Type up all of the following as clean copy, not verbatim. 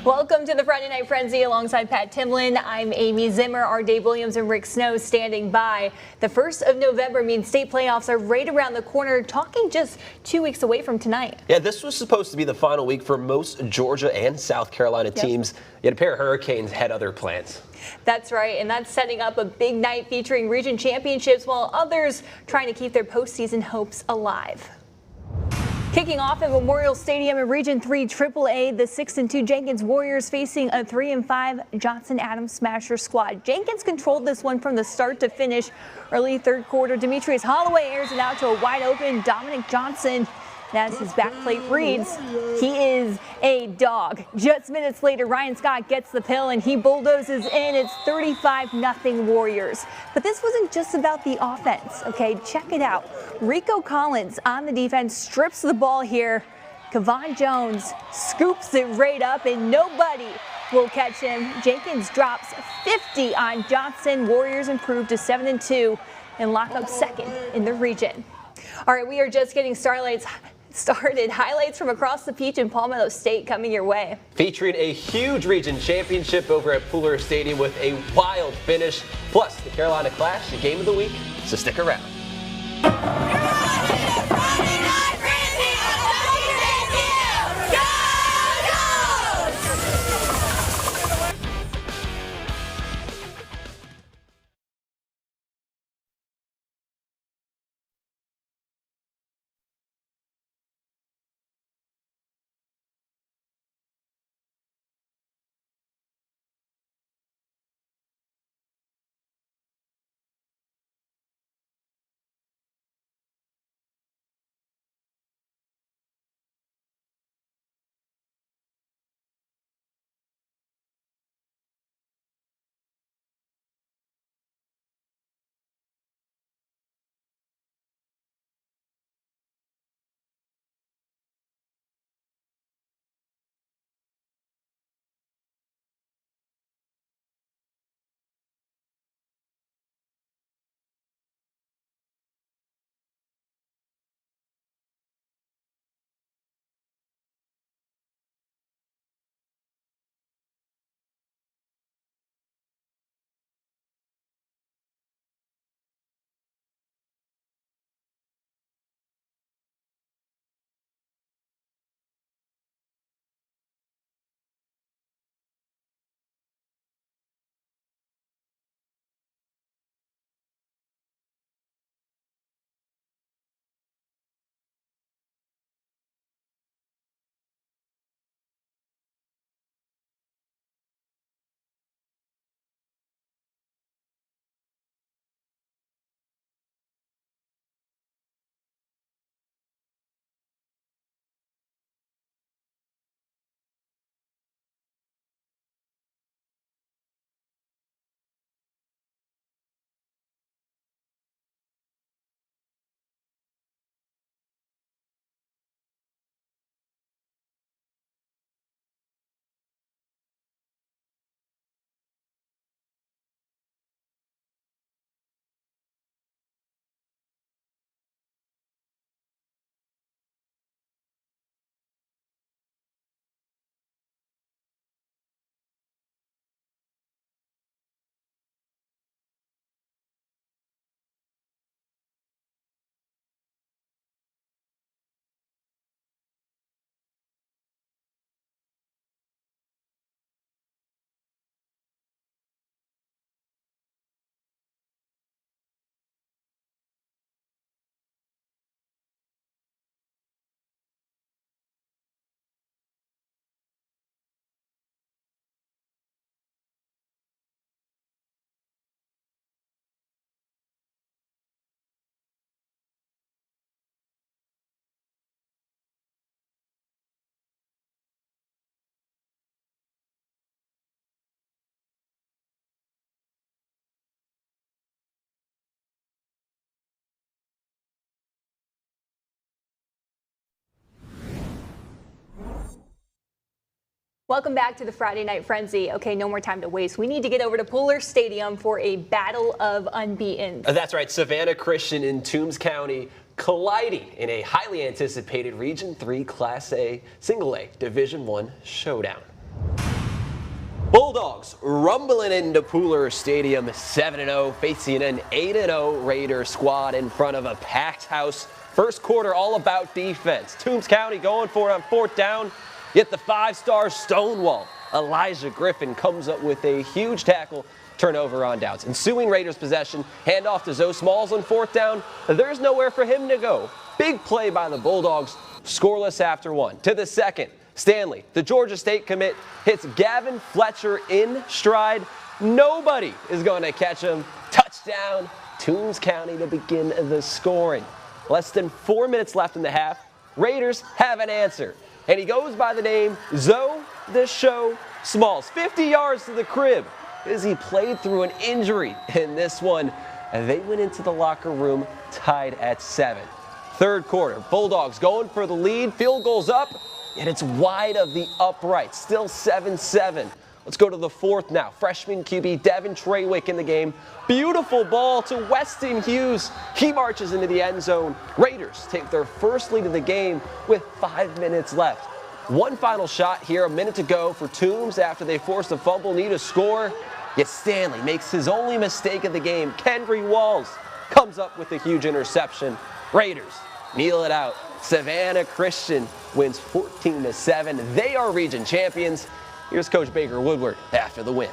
Welcome to the Friday Night Frenzy alongside Pat Timlin. I'm Amy Zimmer. Our Dave Williams and Rick Snow standing by. The 1st of November means state playoffs are right around the corner, talking just 2 weeks away from tonight. Yeah, this was supposed to be the final week for most Georgia and South Carolina teams, yet a pair of Hurricanes had other plans. That's right, and that's setting up a big night featuring region championships while others trying to keep their postseason hopes alive. Kicking off at Memorial Stadium in Region 3 AAA, the 6-2 Jenkins Warriors facing a 3-5 Johnson Adams Smasher squad. Jenkins controlled this one from the start to finish. Early third quarter, Demetrius Holloway airs it out to a wide open Dominic Johnson. And as his back plate reads, he is a dog. Just minutes later, Ryan Scott gets the pill and he bulldozes in. It's 35-0 Warriors. But this wasn't just about the offense, okay? Check it out. Rico Collins on the defense strips the ball here. Kevon Jones scoops it right up and nobody will catch him. Jenkins drops 50 on Johnson. Warriors improve to 7-2 and lock up second in the region. All right, we are just getting started. Highlights from across the peach in Palmetto State coming your way. Featuring a huge region championship over at Pooler Stadium with a wild finish, plus the Carolina Clash, the game of the week, so stick around. Welcome back to the Friday Night Frenzy. Okay, no more time to waste. We need to get over to Pooler Stadium for a battle of unbeaten. That's right, Savannah Christian in Toombs County colliding in a highly anticipated Region 3 Class A Single A Division I showdown. Bulldogs rumbling into Pooler Stadium 7-0, facing an 8-0 Raiders squad in front of a packed house. First quarter all about defense. Toombs County going for it on 4th down, yet the 5-star Stonewall Elijah Griffin comes up with a huge tackle, turnover on downs. Ensuing Raiders possession, handoff to Zoe Smalls on 4th down. There's nowhere for him to go. Big play by the Bulldogs, scoreless after 1. To the second, Stanley, the Georgia State commit, hits Gavin Fletcher in stride. Nobody is going to catch him. Touchdown, Toombs County to begin the scoring. Less than 4 minutes left in the half. Raiders have an answer, and he goes by the name Zoe the Show Smalls. 50 yards to the crib as he played through an injury in this one. And they went into the locker room tied at 7. Third quarter, Bulldogs going for the lead. Field goal's up, and it's wide of the upright. Still 7-7. Let's go to the 4th now. Freshman QB Devin Treywick in the game. Beautiful ball to Weston Hughes. He marches into the end zone. Raiders take their first lead of the game with 5 minutes left. One final shot here, a minute to go for Toombs after they forced a fumble, need a score. Yet Stanley makes his only mistake of the game. Kendry Walls comes up with a huge interception. Raiders kneel it out. Savannah Christian wins 14-7. They are region champions. Here's Coach Baker Woodward after the win.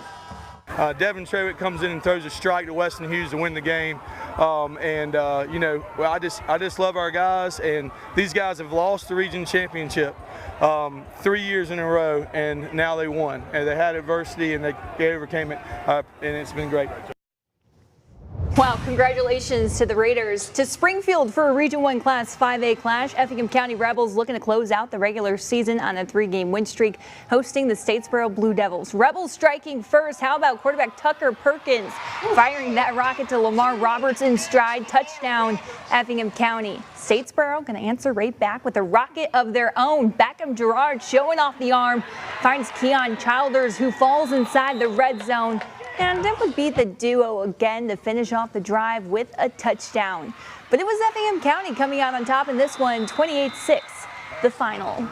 Devin Treywick comes in and throws a strike to Weston Hughes to win the game. I just love our guys, and these guys have lost the region championship 3 years in a row, and now they won. And they had adversity, and they overcame it, and it's been great. Wow, congratulations to the Raiders. To Springfield for a Region 1 Class 5A clash. Effingham County Rebels looking to close out the regular season on a 3-game win streak, hosting the Statesboro Blue Devils. Rebels striking first. How about quarterback Tucker Perkins firing that rocket to Lamar Roberts in stride. Touchdown, Effingham County. Statesboro going to answer right back with a rocket of their own. Beckham Gerard showing off the arm. Finds Keon Childers, who falls inside the red zone. And that would be the duo again to finish off the drive with a touchdown. But it was Effingham County coming out on top in this one, 28-6, the final.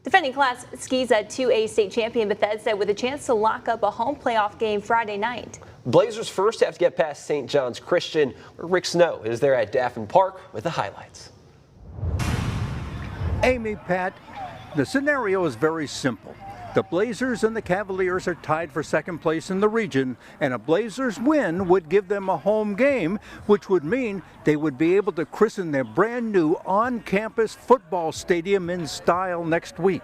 Defending Class Skiza 2A state champion Bethesda with a chance to lock up a home playoff game Friday night. Blazers first have to get past St. John's Christian, where Rick Snow is there at Daffin Park with the highlights. Amy, Pat, the scenario is very simple. The Blazers and the Cavaliers are tied for second place in the region, and a Blazers win would give them a home game, which would mean they would be able to christen their brand new on-campus football stadium in style next week.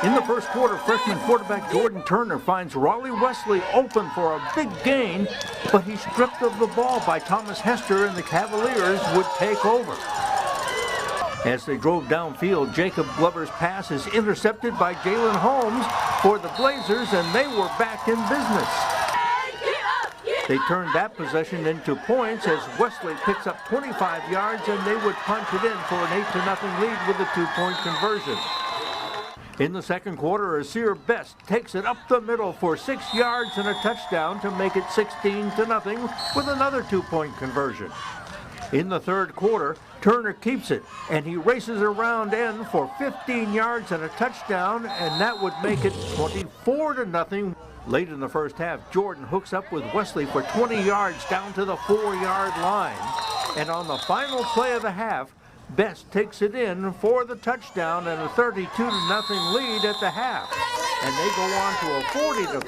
In the first quarter, freshman quarterback Jordan Turner finds Raleigh Wesley open for a big gain, but he's stripped of the ball by Thomas Hester, and the Cavaliers would take over. As they drove downfield, Jacob Glover's pass is intercepted by Jalen Holmes for the Blazers, and they were back in business. They turned that possession into points as Wesley picks up 25 yards, and they would punch it in for an 8-0 lead with a 2-point conversion. In the second quarter, Asir Best takes it up the middle for 6 yards and a touchdown to make it 16-0 with another 2-point conversion. In the third quarter, Turner keeps it, and he races around end for 15 yards and a touchdown, and that would make it 24-0. Late in the first half, Jordan hooks up with Wesley for 20 yards down to the 4-yard line. And on the final play of the half, Best takes it in for the touchdown and a 32-0 lead at the half. And they go on to a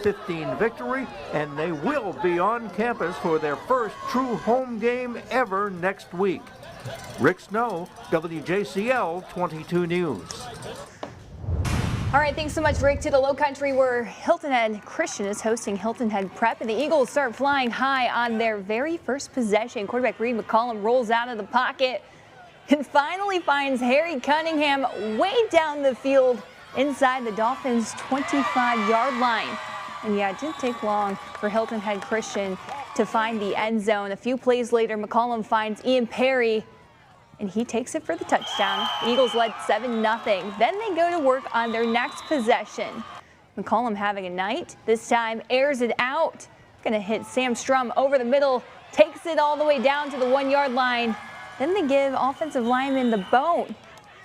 40-15 victory, and they will be on campus for their first true home game ever next week. Rick Snow, WJCL 22 News. All right, thanks so much, Rick. To the Low Country, where Hilton Head Christian is hosting Hilton Head Prep, and the Eagles start flying high on their very first possession. Quarterback Reed McCollum rolls out of the pocket and finally finds Harry Cunningham way down the field inside the Dolphins' 25-yard line. And yeah, it didn't take long for Hilton Head Christian to find the end zone. A few plays later, McCollum finds Ian Perry, and he takes it for the touchdown. The Eagles led 7-0. Then they go to work on their next possession. McCollum having a night. This time airs it out. Gonna hit Sam Strum over the middle, takes it all the way down to the 1-yard line. Then they give offensive lineman the bone.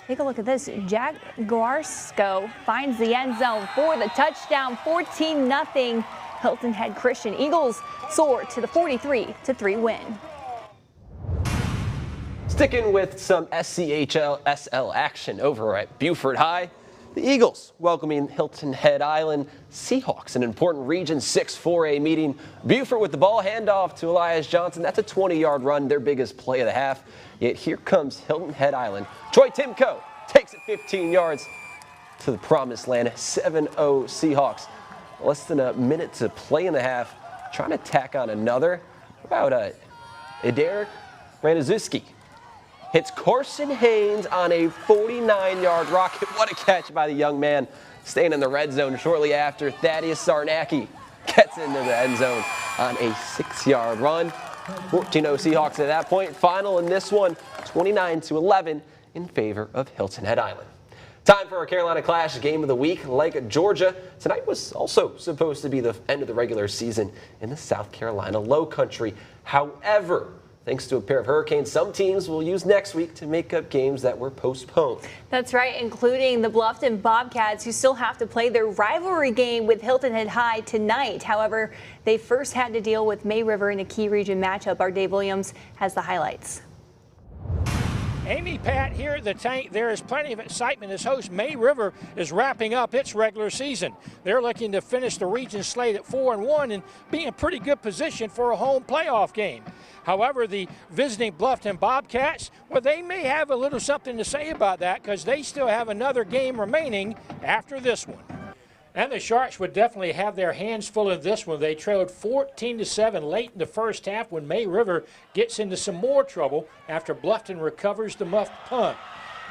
Take a look at this. Jack Guarsko finds the end zone for the touchdown, 14-0 Hilton Head Christian. Eagles soar to the 43-3 win. Sticking with some SL action over at Buford High, the Eagles welcoming Hilton Head Island Seahawks, an important Region 6 4A meeting. Buford with the ball, handoff to Elias Johnson. That's a 20-yard run, their biggest play of the half. Yet here comes Hilton Head Island. Troy Timko takes it 15 yards to the promised land. 7-0 Seahawks. Less than a minute to play in the half. Trying to tack on another. How about Adair Ranazuski hits Carson Haynes on a 49-yard rocket. What a catch by the young man. Staying in the red zone shortly after. Thaddeus Sarnacki gets into the end zone on a 6-yard run. 14-0 Seahawks at that point. Final in this one, 29-11 in favor of Hilton Head Island. Time for our Carolina Clash game of the week. Like Georgia, tonight was also supposed to be the end of the regular season in the South Carolina Low Country. However, thanks to a pair of hurricanes, some teams will use next week to make up games that were postponed. That's right, including the Bluffton Bobcats, who still have to play their rivalry game with Hilton Head High tonight. However, they first had to deal with May River in a key region matchup. Our Dave Williams has the highlights. Amy, Pat, here at the tank, there is plenty of excitement as host May River is wrapping up its regular season. They're looking to finish the region slate at 4-1 and be in pretty good position for a home playoff game. However, the visiting Bluffton Bobcats, well, they may have a little something to say about that because they still have another game remaining after this one. And the Sharks would definitely have their hands full in this one. They trailed 14-7 late in the first half when May River gets into some more trouble after Bluffton recovers the muffed punt.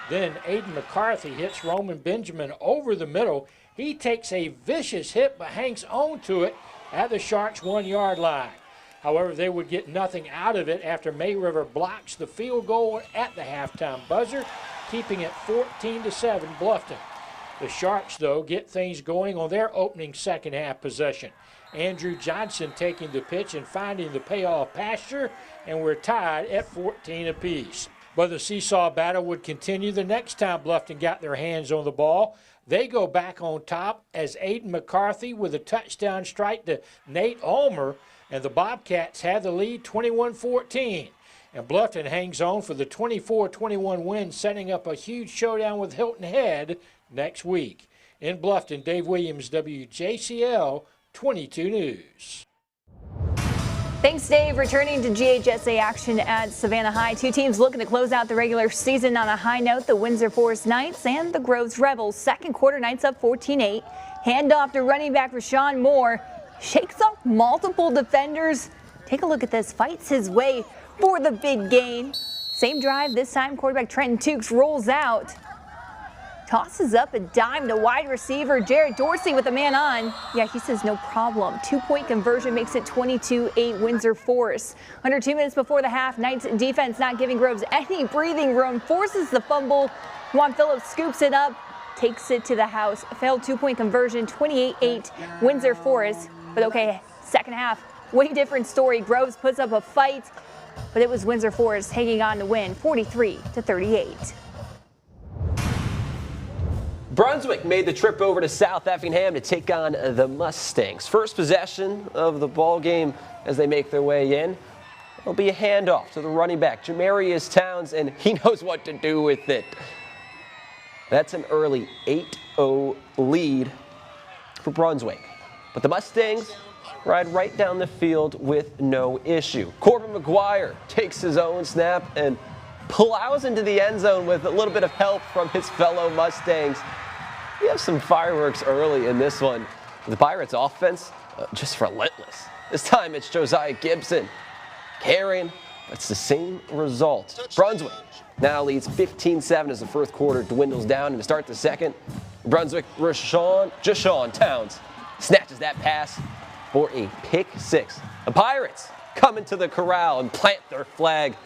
Then Aiden McCarthy hits Roman Benjamin over the middle. He takes a vicious hit but hangs on to it at the Sharks' 1-yard line. However, they would get nothing out of it after May River blocks the field goal at the halftime buzzer, keeping it 14-7 Bluffton. The Sharks, though, get things going on their opening second half possession. Andrew Johnson taking the pitch and finding the payoff pasture, and we're tied at 14 apiece. But the seesaw battle would continue the next time Bluffton got their hands on the ball. They go back on top as Aiden McCarthy with a touchdown strike to Nate Ulmer, and the Bobcats had the lead 21-14. And Bluffton hangs on for the 24-21 win, setting up a huge showdown with Hilton Head next week. In Bluffton, Dave Williams, WJCL 22 News. Thanks, Dave. Returning to GHSA action at Savannah High. Two teams looking to close out the regular season on a high note. The Windsor Forest Knights and the Groves Rebels. Second quarter, Knights up 14-8. Handoff to running back Rashawn Moore. Shakes off multiple defenders. Take a look at this. Fights his way for the big gain. Same drive. This time, quarterback Trenton Tukes rolls out. Tosses up a dime to wide receiver Jared Dorsey with a man on. Yeah, he says no problem. 2-point conversion makes it 22-8 Windsor Forest. Under 2 minutes before the half, Knights defense not giving Groves any breathing room, forces the fumble. Juan Phillips scoops it up, takes it to the house. Failed 2-point conversion, 28-8 Windsor Forest. But okay, second half, way different story. Groves puts up a fight, but it was Windsor Forest hanging on to win 43-38. Brunswick made the trip over to South Effingham to take on the Mustangs. First possession of the ball game as they make their way in. It'll be a handoff to the running back, Jamarius Towns, and he knows what to do with it. That's an early 8-0 lead for Brunswick. But the Mustangs ride right down the field with no issue. Corbin McGuire takes his own snap and plows into the end zone with a little bit of help from his fellow Mustangs. We have some fireworks early in this one. The Pirates offense, just relentless. This time it's Josiah Gibson carrying. It's the same result. Brunswick now leads 15-7 as the first quarter dwindles down. And to start the second, Brunswick Jashawn Towns snatches that pass for a pick six. The Pirates come into the corral and plant their flag.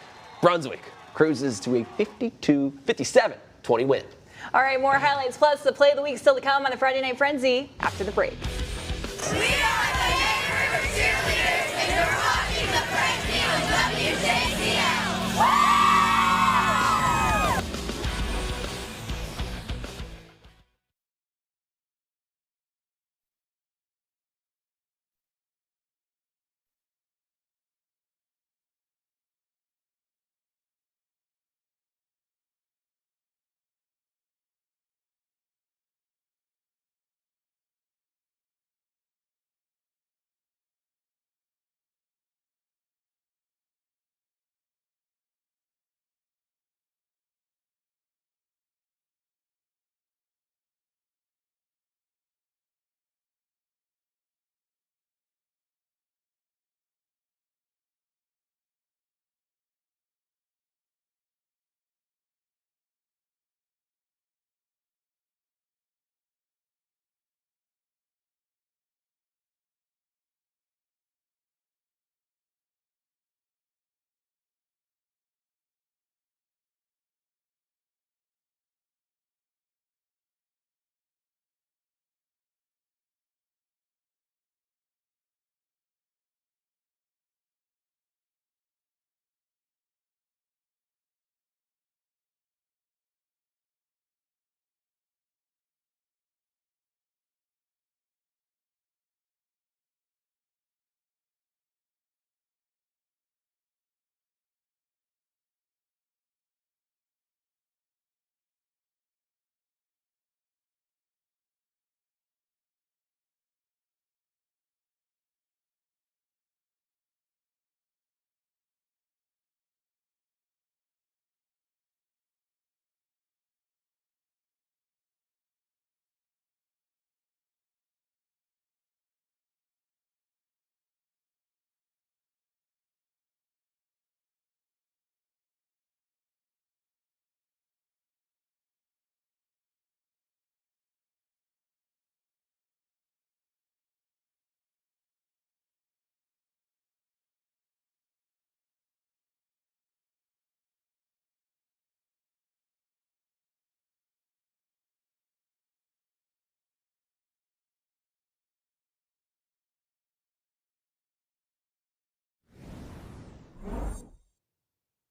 Brunswick cruises to a 57-20 win. All right, more highlights plus the play of the week still to come on the Friday Night Frenzy after the break. We are the May River Cheerleaders, and you're watching the Frenzy on WJCL.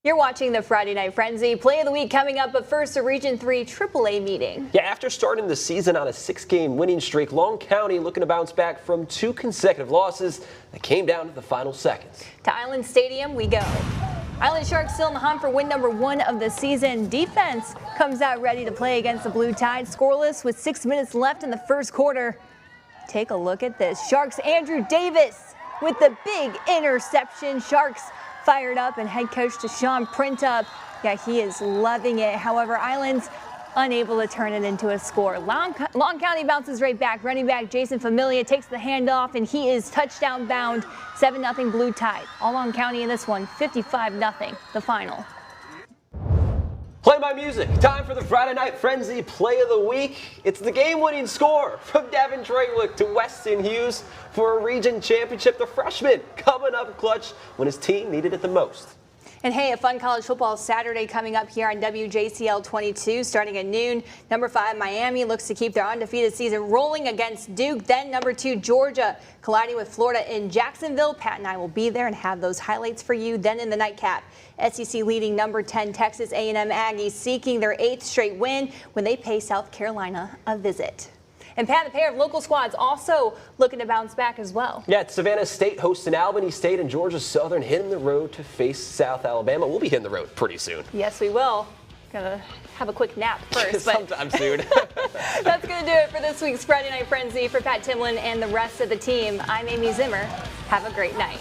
You're watching the Friday Night Frenzy. Play of the week coming up, but first a Region 3 AAA meeting. Yeah, after starting the season on a 6-game winning streak, Long County looking to bounce back from 2 consecutive losses that came down to the final seconds. To Island Stadium we go. Island Sharks still in the hunt for win number 1 of the season. Defense comes out ready to play against the Blue Tide, scoreless with 6 minutes left in the first quarter. Take a look at this. Sharks Andrew Davis with the big interception. Sharks fired up, and head coach Deshaun Printup, yeah, he is loving it. However, Island's unable to turn it into a score. Long County bounces right back. Running back Jason Familia takes the handoff, and he is touchdown bound. 7-0 Blue Tide. All Long County in this one, 55-0, the final. Play my music. Time for the Friday Night Frenzy Play of the Week. It's the game-winning score from Devin Draywick to Weston Hughes for a region championship. The freshman coming up clutch when his team needed it the most. And hey, a fun college football Saturday coming up here on WJCL 22 starting at noon. Number 5 Miami looks to keep their undefeated season rolling against Duke. Then number 2 Georgia colliding with Florida in Jacksonville. Pat and I will be there and have those highlights for you. Then in the nightcap, SEC leading number 10 Texas A&M Aggies seeking their 8th straight win when they pay South Carolina a visit. And Pat, the pair of local squads also looking to bounce back as well. Yeah, Savannah State hosting Albany State, and Georgia Southern hitting the road to face South Alabama. We'll be hitting the road pretty soon. Yes, we will. Gonna have a quick nap first. Sometime soon. That's gonna do it for this week's Friday Night Frenzy. For Pat Timlin and the rest of the team, I'm Amy Zimmer. Have a great night.